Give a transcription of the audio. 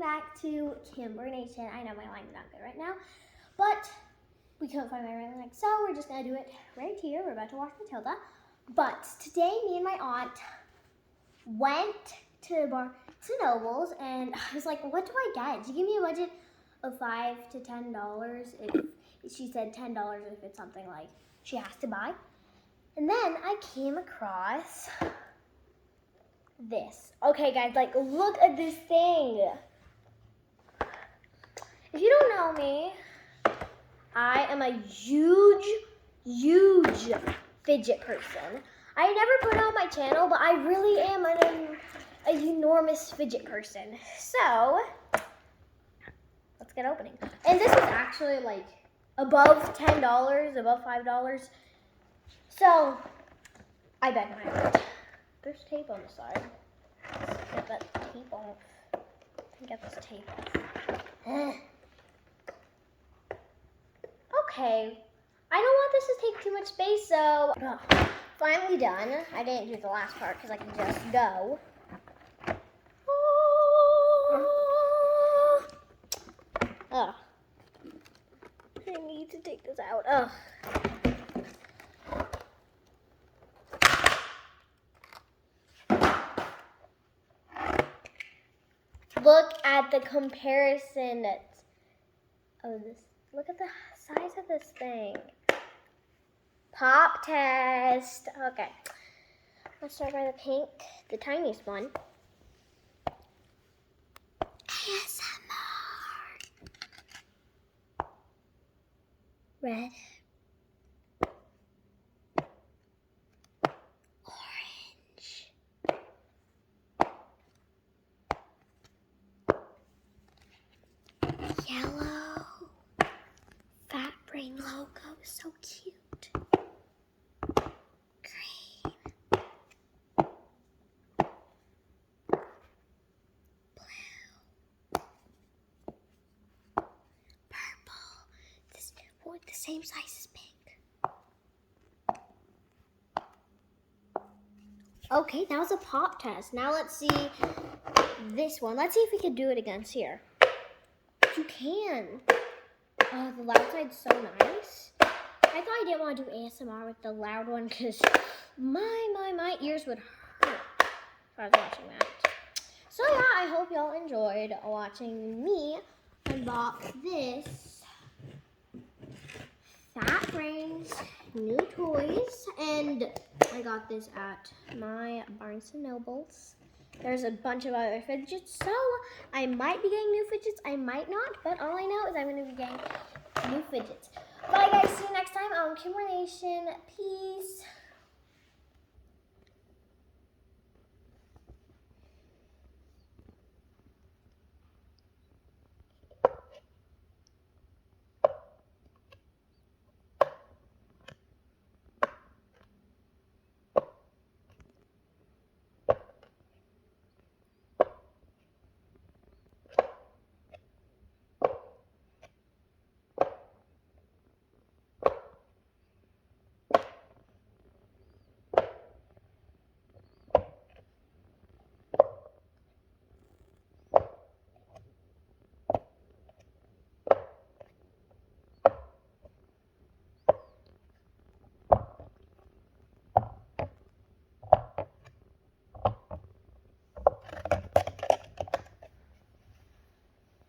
back to Kimber Nation. I know my line's not good right now, but we couldn't find my ring light, so we're just gonna do it right here. We're about to watch Matilda. But today, me and my aunt went to Barnes & Nobles, and I was like, what do I get? She gave me a budget of $5 to $10. She said $10 if it's something like she has to buy. And then I came across this. Okay, guys, like, look at this thing. If you don't know me, I am a huge fidget person. I never put it on my channel, but I really am an enormous fidget person. So, let's get opening. And this is actually like above $10, above $5. So, I bet my aunt. There's tape on the side. Let's get that tape off. Get this tape off. Okay. I don't want this to take too much space, so finally done. I didn't do the last part because I can just go. Oh. I need to take this out. Oh. Look at the comparison of this. Look at the size of this thing. Pop test. Okay. Let's start by the pink, the tiniest one. ASMR. Red. Orange. Yellow. Fat Brain logo is so cute. Green. Blue. Purple. This with the same size as pink. Okay, that was a pop test. Now let's see this one. Let's see if we can do it against here. You can. Oh, the loud side's so nice. I thought I didn't want to do ASMR with the loud one because my ears would hurt if I was watching that. So yeah, I hope y'all enjoyed watching me unbox this Fat Brains new toys. And I got this at my Barnes & Nobles. There's a bunch of other fidgets, so I might be getting new fidgets, I might not, but all I know is I'm going to be getting new fidgets. Bye guys, see you next time on Kimber Nation. Peace.